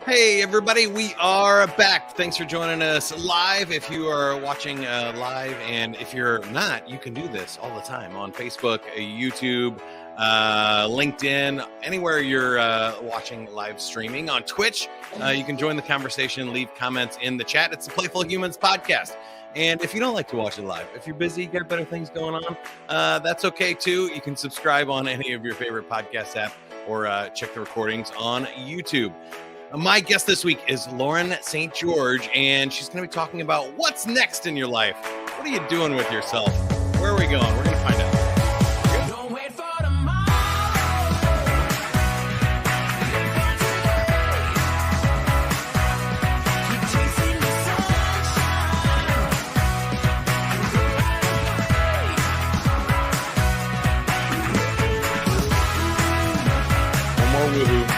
Hey, everybody, we are back. Thanks for joining us live. If you are watching live, and if you're not, you can do this all the time on Facebook, YouTube, LinkedIn, anywhere you're watching live streaming. On Twitch, you can join the conversation, leave comments in the chat. It's the Playful Humans podcast. And if you don't like to watch it live, if you're busy, got better things going on, that's okay too. You can subscribe on any of your favorite podcast app or check the recordings on YouTube. My guest this week is Lauren St. George, and she's going to be talking about what's next in your life. What are you doing with yourself? Where are we going? We're going to find out. Don't wait for tomorrow. Keep chasing the sunshine. Go One more woohoo.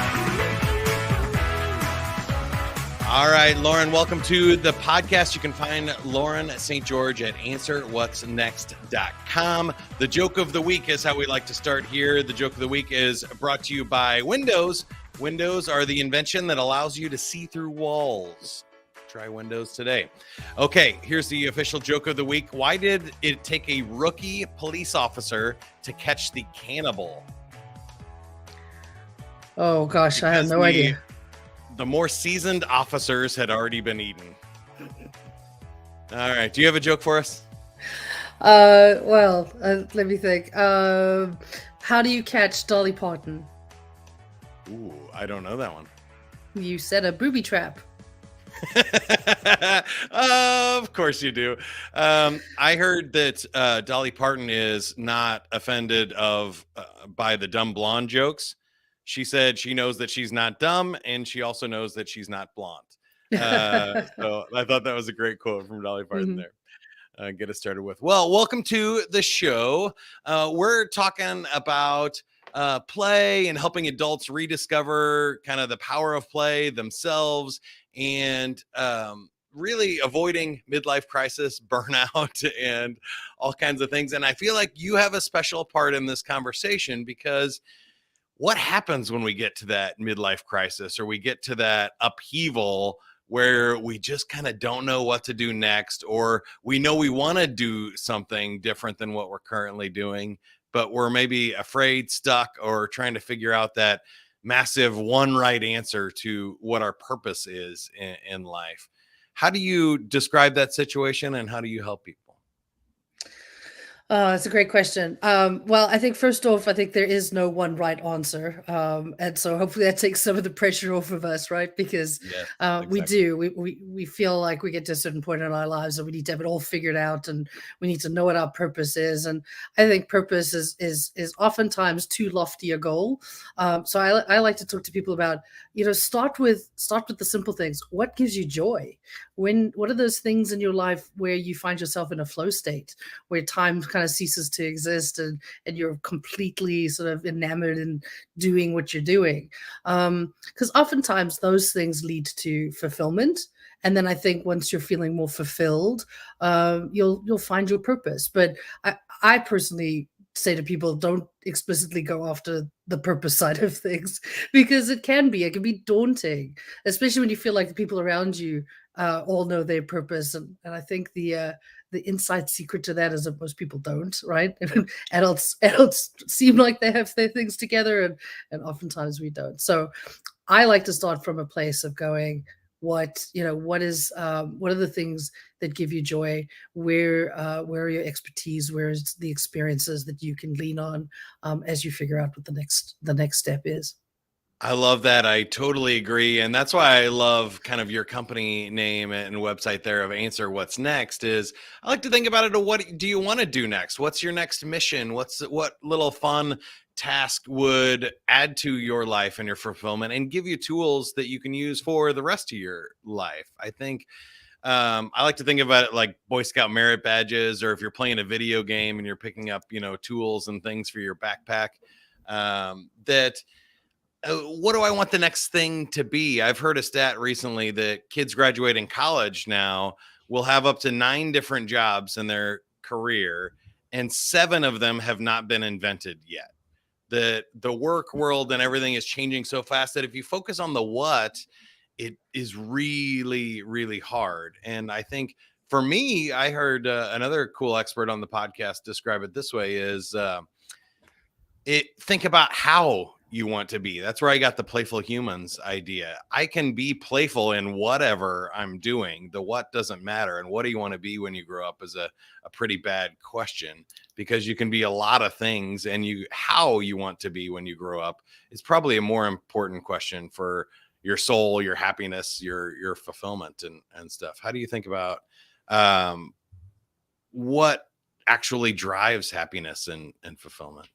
All right, Lauren, welcome to the podcast. You can find Lauren St. George at answerwhatsnext.com. The joke of the week is how we like to start here. The joke of the week is brought to you by Windows. Windows are the invention that allows you to see through walls. Try Windows today. Okay, here's the official joke of the week. Why did it take a rookie police officer to catch the cannibal? Oh gosh, I have Because no idea. The more seasoned officers had already been eaten. All right. Do you have a joke for us? Let me think. How do you catch Dolly Parton? Ooh, I don't know that one. You set a booby trap. Of course you do. I heard that Dolly Parton is not offended by the dumb blonde jokes. She said she knows that she's not dumb, and she also knows that she's not blonde. So I thought that was a great quote from Dolly Parton there. Get us started with. Well, welcome to the show. We're talking about play and helping adults rediscover kind of the power of play themselves, and really avoiding midlife crisis, burnout, and all kinds of things. And I feel like you have a special part in this conversation, because what happens when we get to that midlife crisis, or we get to that upheaval where we just kind of don't know what to do next, or we know we want to do something different than what we're currently doing, but we're maybe afraid, stuck, or trying to figure out that massive one right answer to what our purpose is in life. How do you describe that situation, and how do you help people? It's a great question. Well, I think first off, I think there is no one right answer. And so hopefully that takes some of the pressure off of us, right? Because Yes, we exactly. do. We feel like we get to a certain point in our lives and we need to have it all figured out, and we need to know what our purpose is. And I think purpose is oftentimes too lofty a goal. So I like to talk to people about, start with the simple things. What gives you joy? What are those things in your life where you find yourself in a flow state, where time kind of ceases to exist, and you're completely sort of enamored in doing what you're doing? Because oftentimes those things lead to fulfillment. And then I think once you're feeling more fulfilled, you'll find your purpose. But I personally say to people, don't explicitly go after the purpose side of things, because it can be daunting, especially when you feel like the people around you all know their purpose. And I think the inside secret to that is that most people don't, right? adults seem like they have their things together, and oftentimes we don't. So I like to start from a place of going, what are the things that give you joy? Where are your expertise? Where's the experiences that you can lean on as you figure out what the next step is? I love that. I totally agree. And that's why I love kind of your company name and website there of Answer What's Next. Is I like to think about it. What do you want to do next? What's your next mission? What little fun task would add to your life and your fulfillment, and give you tools that you can use for the rest of your life? I think I like to think about it like Boy Scout merit badges, or if you're playing a video game and you're picking up, tools and things for your backpack, that what do I want the next thing to be? I've heard a stat recently that kids graduating college now will have up to 9 different jobs in their career, and 7 of them have not been invented yet. The work world and everything is changing so fast that if you focus on the what it is really, really hard. And I think for me, I heard another cool expert on the podcast describe it this way: is think about how you want to be. That's where I got the playful humans idea. I can be playful in whatever I'm doing. The what doesn't matter. And what do you want to be when you grow up is a pretty bad question, because you can be a lot of things, and how you want to be when you grow up is probably a more important question for your soul, your happiness, your fulfillment, and stuff. How do you think about um, what actually drives happiness and fulfillment?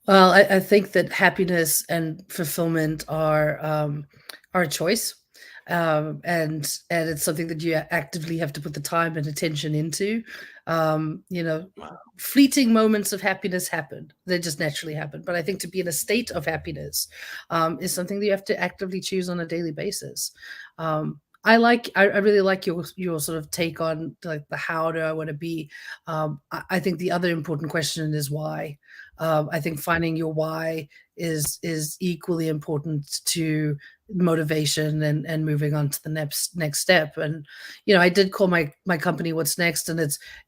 Well, I think that happiness and fulfillment are a choice, and it's something that you actively have to put the time and attention into. You know, Wow. fleeting moments of happiness happen; they just naturally happen. But I think to be in a state of happiness is something that you have to actively choose on a daily basis. I really like your sort of take on like the how do I want to be. I think the other important question is why. I think finding your why is equally important to motivation and moving on to the next step. And I did call my company What's Next, and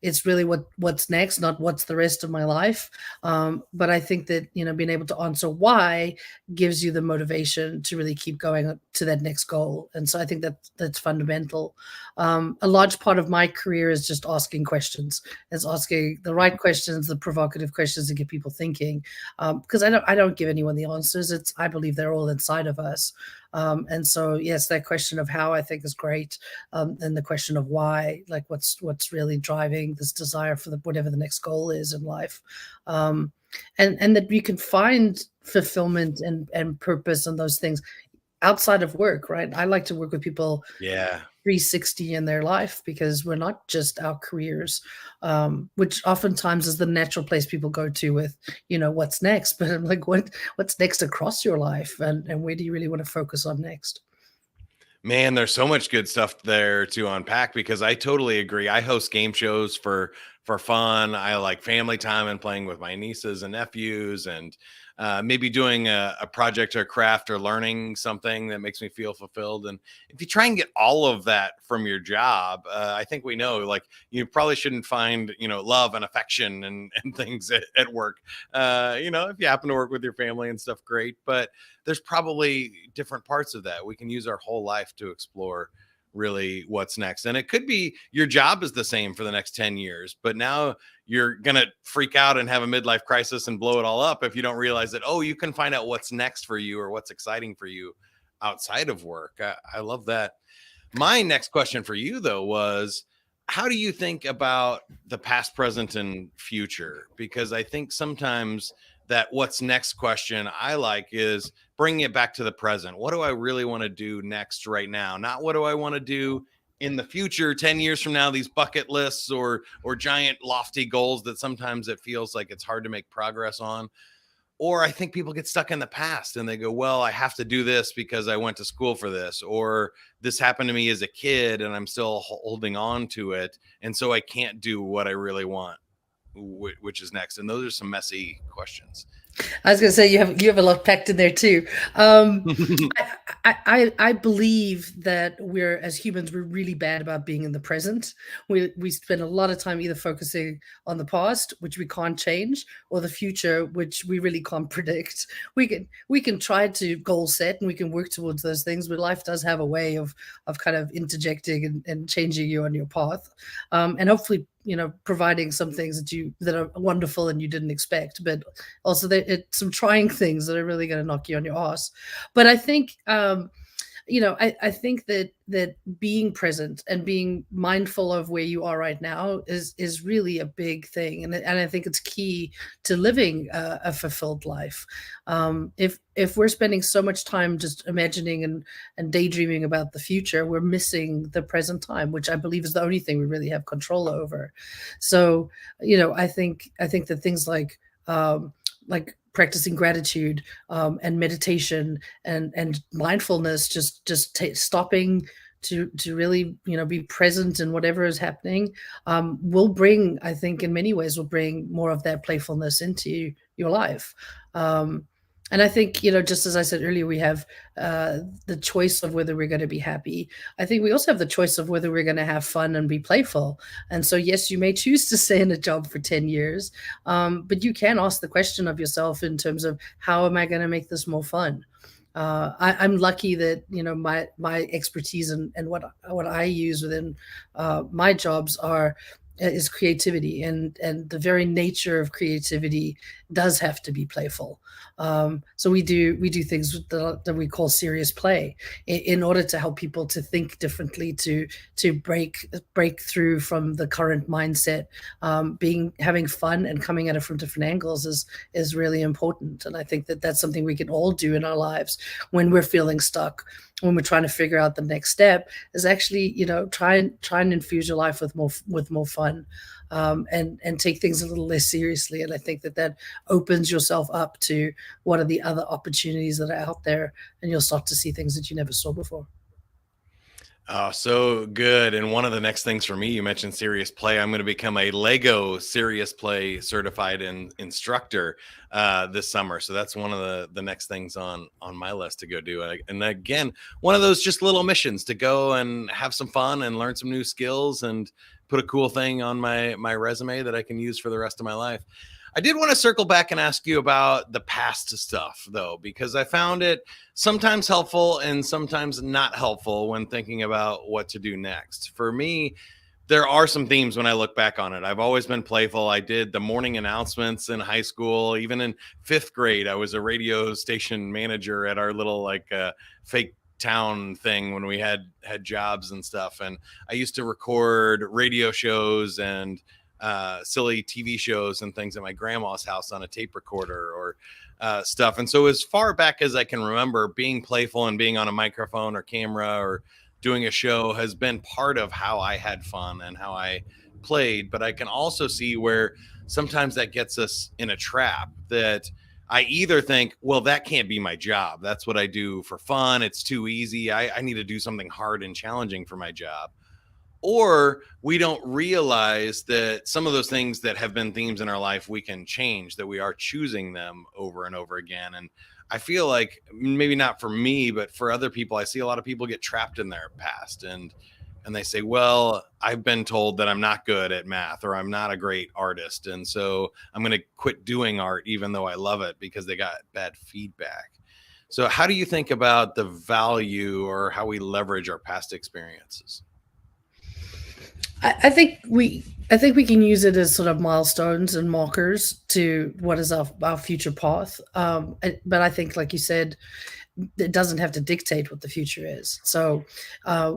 it's really what's next, not what's the rest of my life. But I think that being able to answer why gives you the motivation to really keep going to that next goal. And so I think that that's fundamental. A large part of my career is just asking questions. It's asking the right questions, the provocative questions to get people thinking. Because I don't give anyone the answers. I believe they're all inside of us. And so yes, that question of how I think is great, and the question of why, like what's really driving this desire for whatever the next goal is in life, and that you can find fulfillment and purpose and those things outside of work, right? I like to work with people Yeah. 360 in their life, because we're not just our careers, which oftentimes is the natural place people go to with, what's next. But I'm like, what's next across your life, and where do you really want to focus on next? Man, there's so much good stuff there to unpack, because I totally agree. I host game shows for fun. I like family time and playing with my nieces and nephews, and maybe doing a project or craft or learning something that makes me feel fulfilled. And if you try and get all of that from your job, I think we know, like, you probably shouldn't find love and affection and things at work. If you happen to work with your family and stuff, great. But there's probably different parts of that. We can use our whole life to explore really what's next. And it could be your job is the same for the next 10 years, but now you're going to freak out and have a midlife crisis and blow it all up if you don't realize that, oh, you can find out what's next for you or what's exciting for you outside of work. I love that. My next question for you, though, was how do you think about the past, present, and future? Because I think sometimes that what's next question I like is bringing it back to the present. What do I really want to do next right now? Not what do I want to do in the future, 10 years from now, these bucket lists or giant lofty goals that sometimes it feels like it's hard to make progress on. Or I think people get stuck in the past and they go, well, I have to do this because I went to school for this, or this happened to me as a kid and I'm still holding on to it. And so I can't do what I really want, which is next. And those are some messy questions. I was going to say you have a lot packed in there too. I believe that we're as humans we're really bad about being in the present. We spend a lot of time either focusing on the past, which we can't change, or the future, which we really can't predict. We can try to goal set and we can work towards those things, but life does have a way of kind of interjecting and changing you on your path, and hopefully providing some things that are wonderful and you didn't expect, but also some trying things that are really going to knock you on your ass. But I think I think that being present and being mindful of where you are right now is really a big thing, and I think it's key to living a fulfilled life. If we're spending so much time just imagining and daydreaming about the future, we're missing the present time, which I believe is the only thing we really have control over. So, I think that things like practicing gratitude, and meditation and mindfulness, just stopping to really be present in whatever is happening, will bring, I think in many ways will bring more of that playfulness into your life. And I think, just as I said earlier, we have the choice of whether we're going to be happy. I think we also have the choice of whether we're going to have fun and be playful. And so, yes, you may choose to stay in a job for 10 years, but you can ask the question of yourself in terms of how am I going to make this more fun? I'm lucky that my expertise and what I use within my jobs is creativity, and the very nature of creativity does have to be playful. So we do things that we call serious play in order to help people to think differently, to break through from the current mindset. Being having fun and coming at it from different angles is really important, and I think that that's something we can all do in our lives when we're feeling stuck, when we're trying to figure out the next step, is actually try and infuse your life with more fun, and take things a little less seriously. And I think that that opens yourself up to what are the other opportunities that are out there, and you'll start to see things that you never saw before. Oh, so good. And one of the next things for me, you mentioned serious play. I'm going to become a Lego serious play certified instructor this summer. So that's one of the next things on my list to go do. And again, one of those just little missions to go and have some fun and learn some new skills and put a cool thing on my resume that I can use for the rest of my life. I did want to circle back and ask you about the past stuff, though, because I found it sometimes helpful and sometimes not helpful when thinking about what to do next. For me, there are some themes when I look back on it. I've always been playful. I did the morning announcements in high school. Even in fifth grade, I was a radio station manager at our little fake town thing when we had jobs and stuff. And I used to record radio shows and silly TV shows and things at my grandma's house on a tape recorder or stuff. And so as far back as I can remember, being playful and being on a microphone or camera or doing a show has been part of how I had fun and how I played. But I can also see where sometimes that gets us in a trap that I either think, well, that can't be my job. That's what I do for fun. It's too easy. I need to do something hard and challenging for my job. Or we don't realize that some of those things that have been themes in our life we can change, that we are choosing them over and over again. And I feel like maybe not for me, but for other people, I see a lot of people get trapped in their past and they say, well, I've been told that I'm not good at math or I'm not a great artist, and so I'm going to quit doing art even though I love it because they got bad feedback. So how do you think about the value or how we leverage our past experiences? I think we can use it as sort of milestones and markers to what is our future path. But I think, like you said, it doesn't have to dictate what the future is. So,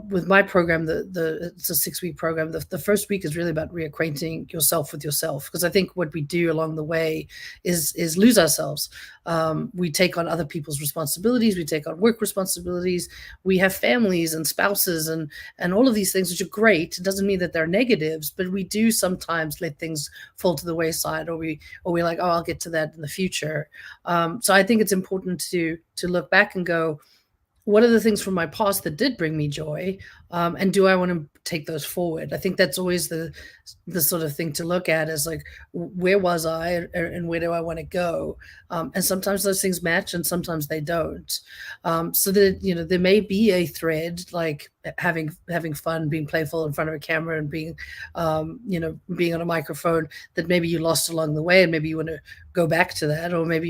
with my program, it's a 6-week program. The first week is really about reacquainting yourself with yourself, because I think what we do along the way is lose ourselves. We take on other people's responsibilities. We take on work responsibilities. We have families and spouses and all of these things, which are great. It doesn't mean that they're negatives, but we do sometimes let things fall to the wayside, or we're like, oh, I'll get to that in the future. So I think it's important to look back and go, what are the things from my past that did bring me joy, and do I want to take those forward? I think that's always the sort of thing to look at, is like, where was I, and where do I want to go? And sometimes those things match and sometimes they don't. So that there may be a thread, like having fun, being playful in front of a camera, and being on a microphone, that maybe you lost along the way, and maybe you want to go back to that, or maybe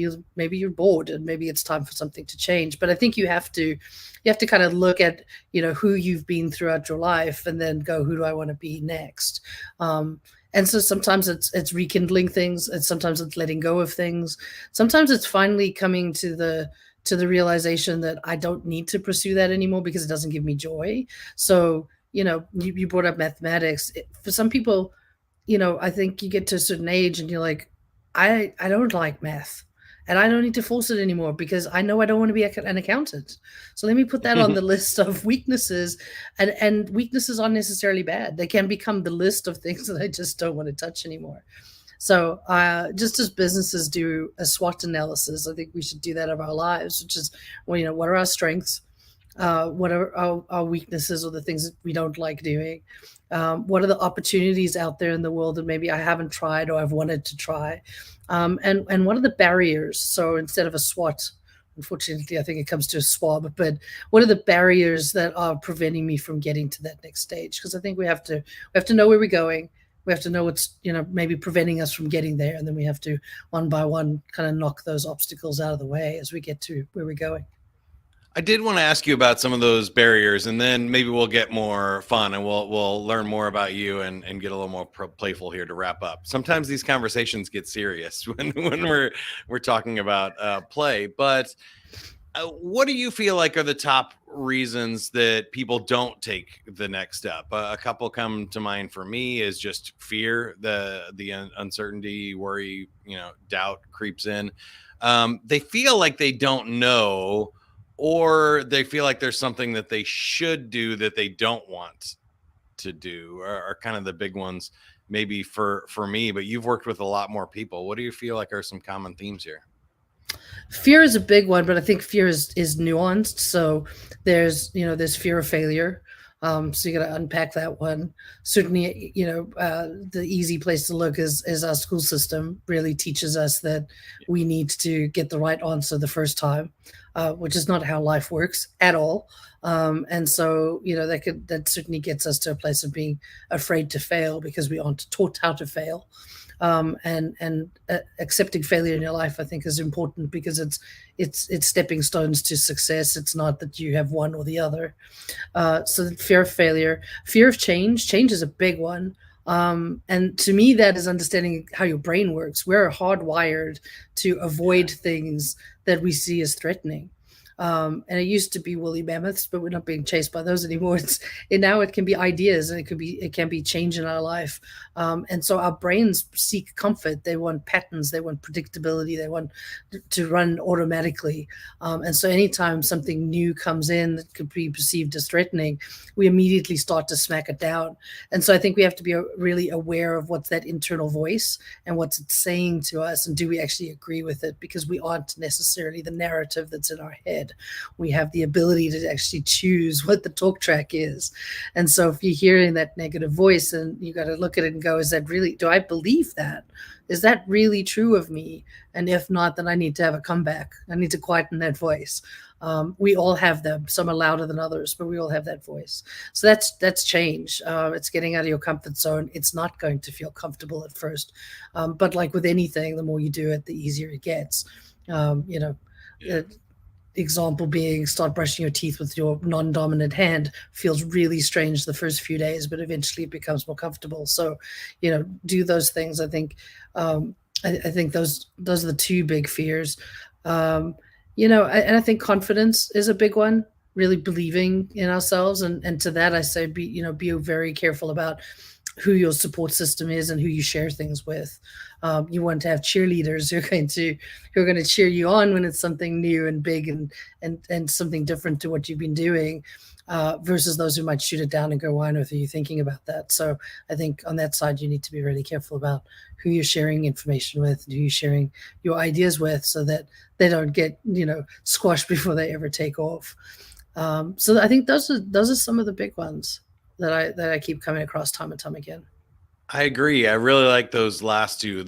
you're bored and maybe it's time for something to change. But I think you have to kind of look at who you've been throughout your life, and then go, who do I want to be next? And so sometimes it's rekindling things, and sometimes it's letting go of things. Sometimes it's finally coming to the realization that I don't need to pursue that anymore because it doesn't give me joy. So you brought up mathematics. For some people, I think you get to a certain age and you're like, I don't like math, and I don't need to force it anymore because I know I don't want to be an accountant. So let me put that on the list of weaknesses, and weaknesses aren't necessarily bad. They can become the list of things that I just don't want to touch anymore. So, just as businesses do a SWOT analysis, I think we should do that of our lives, which is, well, what are our strengths? what are our weaknesses or the things that we don't like doing? What are the opportunities out there in the world that maybe I haven't tried or I've wanted to try? And what are the barriers? So instead of a SWOT, unfortunately, I think it comes to a swab. But what are the barriers that are preventing me from getting to that next stage? Because I think we have to know where we're going. We have to know what's maybe preventing us from getting there, and then we have to one by one kind of knock those obstacles out of the way as we get to where we're going. I did want to ask you about some of those barriers, and then maybe we'll get more fun and we'll learn more about you and get a little more playful here to wrap up. Sometimes these conversations get serious when we're talking about play, but what do you feel like are the top reasons that people don't take the next step? A couple come to mind for me is just fear, the uncertainty, worry, doubt creeps in. They feel like they don't know, or they feel like there's something that they should do that they don't want to do, are kind of the big ones maybe for me. But you've worked with a lot more people. What do you feel like are some common themes here? Fear is a big one, but I think fear is nuanced. So there's fear of failure. So you got to unpack that one. Certainly, the easy place to look is our school system really teaches us that we need to get the right answer the first time, which is not how life works at all. And so that certainly gets us to a place of being afraid to fail because we aren't taught how to fail. And accepting failure in your life, I think, is important because it's stepping stones to success. It's not that you have one or the other. So fear of failure, fear of change. Change is a big one. And to me, that is understanding how your brain works. We're hardwired to avoid things that we see as threatening. And it used to be woolly mammoths, but we're not being chased by those anymore. Now it can be ideas, and it can be change in our life. And so our brains seek comfort. They want patterns. They want predictability. They want to run automatically. And so anytime something new comes in that could be perceived as threatening, we immediately start to smack it down. And so I think we have to be really aware of what's that internal voice and what's it saying to us, and do we actually agree with it? Because we aren't necessarily the narrative that's in our head. We have the ability to actually choose what the talk track is. And so if you're hearing that negative voice, and you got to look at it and go, is that really, do I believe that? Is that really true of me? And if not, then I need to have a comeback. I need to quieten that voice. We all have them. Some are louder than others, but we all have that voice. So that's change. It's getting out of your comfort zone. It's not going to feel comfortable at first, but like with anything, the more you do it, the easier it gets. Yeah. Example being, start brushing your teeth with your non-dominant hand. Feels really strange the first few days, but eventually it becomes more comfortable. So do those things. I think I think those are the two big fears. And I think confidence is a big one, really believing in ourselves. And to that I say, be very careful about who your support system is and who you share things with. You want to have cheerleaders who are going to cheer you on when it's something new and big and something different to what you've been doing, versus those who might shoot it down and go, "Why on earth are you thinking about that?" So I think on that side, you need to be really careful about who you're sharing information with, who you're sharing your ideas with, so that they don't get squashed before they ever take off. So I think those are some of the big ones that I keep coming across time and time again. I agree. I really like those last two.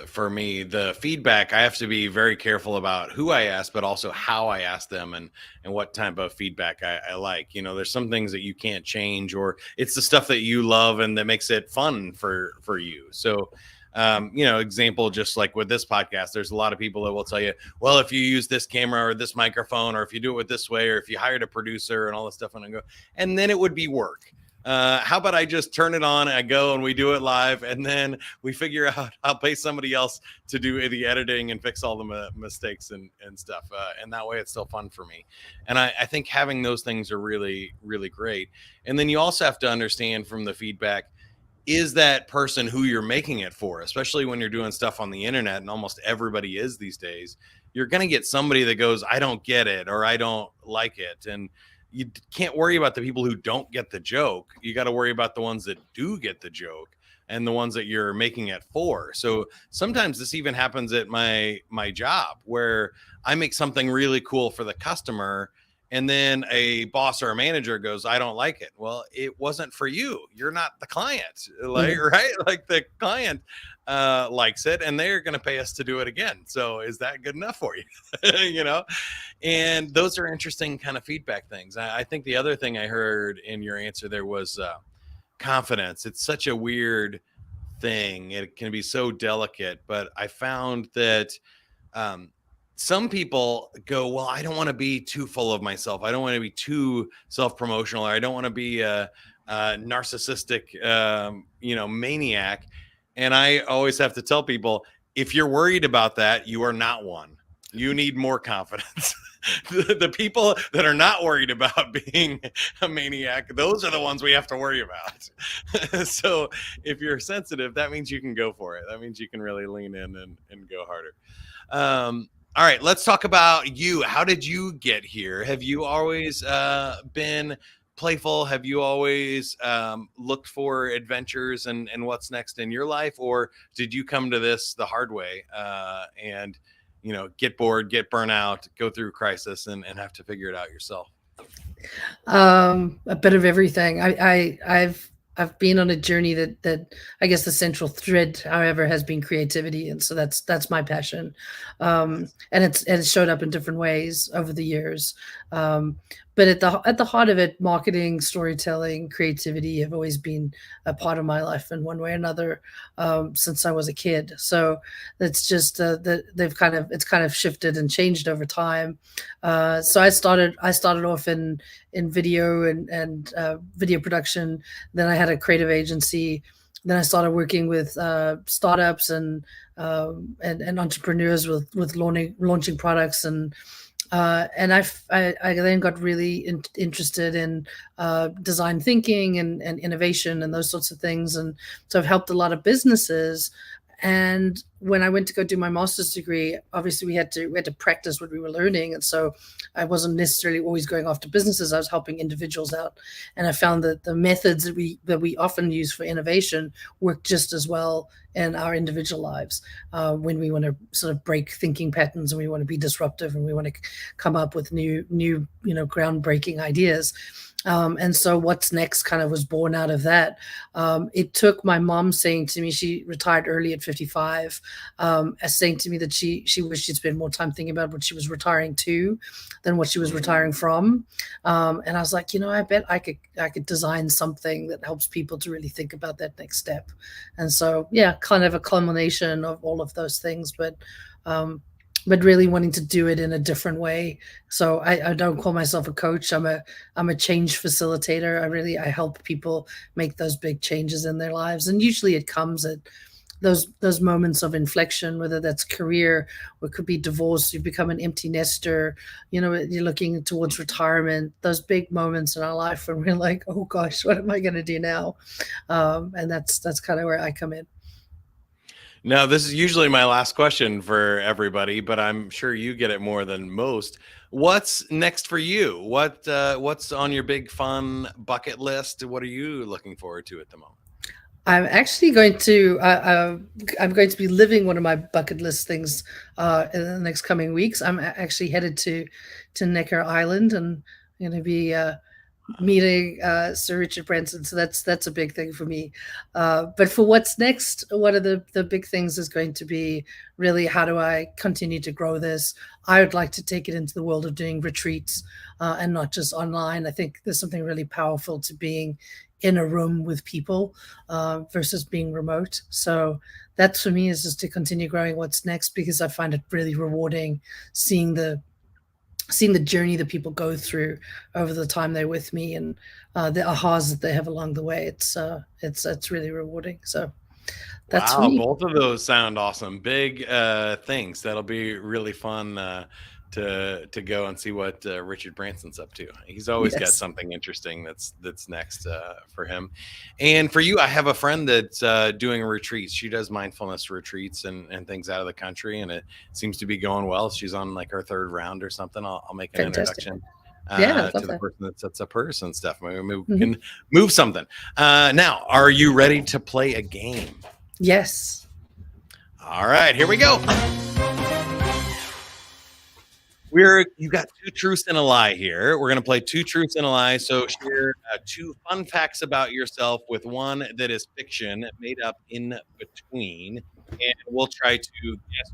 For me, the feedback, I have to be very careful about who I ask, but also how I ask them, and what type of feedback I like. There's some things that you can't change, or it's the stuff that you love and that makes it fun for you. So, example, just like with this podcast, there's a lot of people that will tell you, well, if you use this camera or this microphone, or if you do it this way, or if you hired a producer and all this stuff, and I go, and then it would be work. How about I just turn it on, I go, and we do it live, and then we figure out, I'll pay somebody else to do the editing and fix all the mistakes and stuff. And that way it's still fun for me. And I think having those things are really, really great. And then you also have to understand from the feedback, is that person who you're making it for, especially when you're doing stuff on the internet, and almost everybody is these days. You're going to get somebody that goes, I don't get it, or I don't like it. And you can't worry about the people who don't get the joke. You got to worry about the ones that do get the joke, and the ones that you're making it for. So sometimes this even happens at my job, where I make something really cool for the customer, and then a boss or a manager goes, I don't like it. Well, it wasn't for you. You're not the client, like, right? Like the client likes it and they're going to pay us to do it again. So is that good enough for you? You know? And those are interesting kind of feedback things. I think the other thing I heard in your answer there was confidence. It's such a weird thing. It can be so delicate, but I found that some people go, well, I don't want to be too full of myself. I don't want to be too self-promotional, or I don't want to be a narcissistic, maniac. And I always have to tell people, if you're worried about that, you are not one. You need more confidence. The people that are not worried about being a maniac, those are the ones we have to worry about. So if you're sensitive, that means you can go for it. That means you can really lean in and go harder. All right, let's talk about you. How did you get here? Have you always been playful? Have you always looked for adventures and what's next in your life? Or did you come to this the hard way and get bored, get burnt out, go through crisis and have to figure it out yourself? A bit of everything. I've been on a journey that I guess the central thread, however, has been creativity, and so that's my passion, and it's showed up in different ways over the years. But at the heart of it, marketing, storytelling, creativity have always been a part of my life in one way or another since I was a kid. So it's just that it's kind of shifted and changed over time. So I started off in video and video production. Then I had a creative agency. Then I started working with startups and entrepreneurs with launching products and I then got really interested in design thinking and innovation and those sorts of things, and so I've helped a lot of businesses. And when I went to go do my master's degree, obviously we had to practice what we were learning, and so I wasn't necessarily always going after businesses. I was helping individuals out, and I found that the methods that we often use for innovation work just as well in our individual lives when we want to sort of break thinking patterns and we want to be disruptive and we want to come up with new groundbreaking ideas. And so what's next kind of was born out of that. It took my mom saying to me, she retired early at 55, as saying to me that she wished she'd spend more time thinking about what she was retiring to than what she was retiring from. And I was like, I bet I could design something that helps people to really think about that next step. And so, yeah, kind of a culmination of all of those things, but really wanting to do it in a different way. So I don't call myself a coach. I'm a change facilitator. I help people make those big changes in their lives. And usually it comes at those moments of inflection, whether that's career or it could be divorce, you become an empty nester, you're looking towards retirement, those big moments in our life when we're like, oh gosh, what am I going to do now? And that's kind of where I come in. Now, this is usually my last question for everybody, but I'm sure you get it more than most. What's next for you? What's on your big fun bucket list? What are you looking forward to at the moment? I'm actually going to I'm going to be living one of my bucket list things in the next coming weeks. I'm actually headed to Necker Island and going to be meeting Sir Richard Branson. So that's a big thing for me. But for what's next, one of the big things is going to be really, how do I continue to grow this? I would like to take it into the world of doing retreats and not just online. I think there's something really powerful to being in a room with people versus being remote. So that for me is just to continue growing what's next, because I find it really rewarding seeing the journey that people go through over the time they're with me, and the ahas that they have along the way. It's really rewarding. So that's wow, me. both of those sound awesome. Big things. That'll be really fun to go and see what Richard Branson's up to. He's always got something interesting that's next for him. And for you, I have a friend that's doing retreats. She does mindfulness retreats and things out of the country, and it seems to be going well. She's on like her third round or something. I'll make an introduction to the person that sets up hers and stuff. Maybe we can move something. Now, are you ready to play a game? Yes. All right, here we go. You got two truths and a lie here. We're gonna play two truths and a lie. So share two fun facts about yourself with one that is fiction made up in between, and we'll try to guess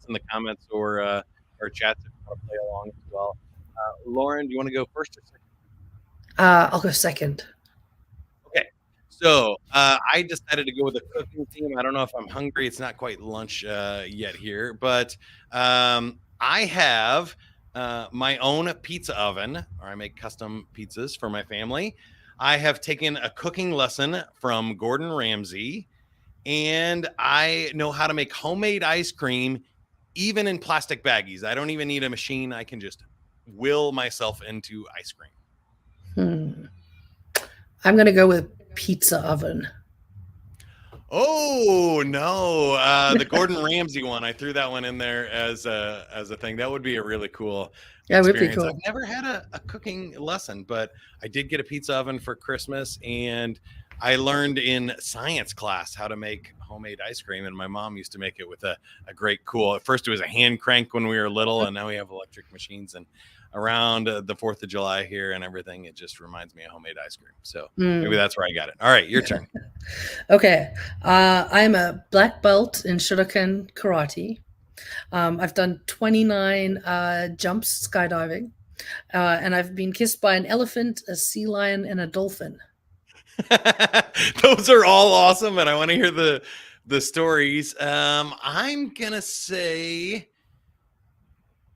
in the comments or chats if you want to play along as well. Lauren, do you want to go first or second? I'll go second. Okay. So I decided to go with a cooking theme. I don't know if I'm hungry. It's not quite lunch yet here, but I have my own pizza oven, or I make custom pizzas for my family. I have taken a cooking lesson from Gordon Ramsay, and I know how to make homemade ice cream, even in plastic baggies. I don't even need a machine. I can just will myself into ice cream. I'm gonna go with pizza oven. Oh no, the Gordon Ramsay one. I threw that one in there as a thing. That would be a really cool Yeah, it would be experience. cool. I've never had a cooking lesson, but I did get a pizza oven for Christmas, and I learned in science class how to make homemade ice cream. And my mom used to make it with a great cool. At first, it was a hand crank when we were little, and now we have electric machines. And around the 4th of July here and everything, it just reminds me of homemade ice cream. So maybe that's where I got it. All right, your turn. Okay. I'm a black belt in Shotokan karate. I've done 29 jumps skydiving, and I've been kissed by an elephant, a sea lion, and a dolphin. Those are all awesome, and I want to hear the stories. I'm gonna say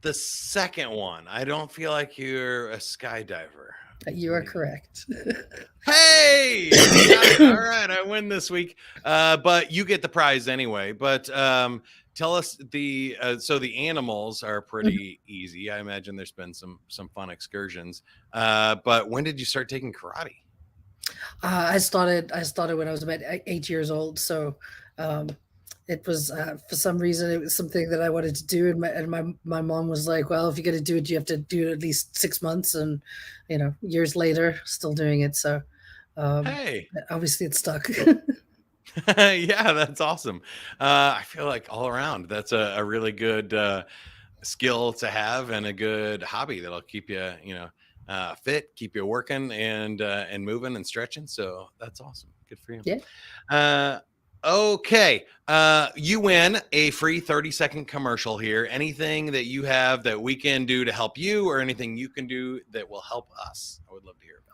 the second one. I don't feel like you're a skydiver. You are correct. Hey, all right, I win this week. But you get the prize anyway. But tell us so the animals are pretty easy. I imagine there's been some fun excursions. But when did you start taking karate? I started when I was about 8 years old. So it was for some reason it was something that I wanted to do, and my mom was like, "Well, if you're going to do it, you have to do it at least 6 months." And years later, still doing it. So Hey, obviously it stuck. yeah, that's awesome. I feel like all around that's a really good skill to have and a good hobby that'll keep you fit, keep you working and moving and stretching. So that's awesome. Good for you. Yeah. Okay. You win a free 30-second commercial here. Anything that you have that we can do to help you, or anything you can do that will help us, I would love to hear about.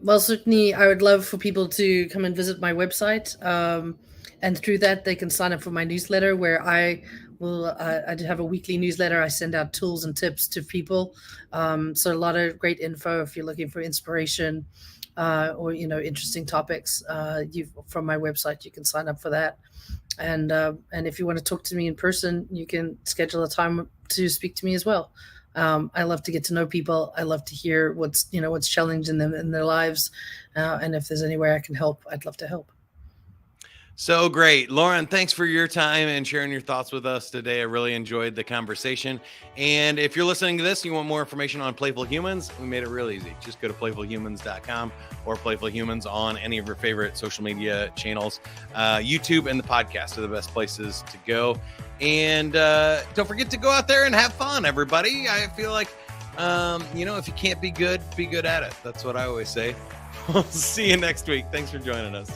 Well, certainly I would love for people to come and visit my website. And through that, they can sign up for my newsletter, where I do have a weekly newsletter. I send out tools and tips to people. So a lot of great info if you're looking for inspiration or interesting topics. From my website, you can sign up for that. And if you want to talk to me in person, you can schedule a time to speak to me as well. I love to get to know people. I love to hear what's challenging them in their lives, and if there's any way I can help, I'd love to help. So great. Lauren, thanks for your time and sharing your thoughts with us today. I really enjoyed the conversation. And if you're listening to this and you want more information on Playful Humans, we made it real easy. Just go to playfulhumans.com or Playful Humans on any of your favorite social media channels. YouTube and the podcast are the best places to go. And don't forget to go out there and have fun, everybody. I feel like, if you can't be good at it. That's what I always say. We'll see you next week. Thanks for joining us.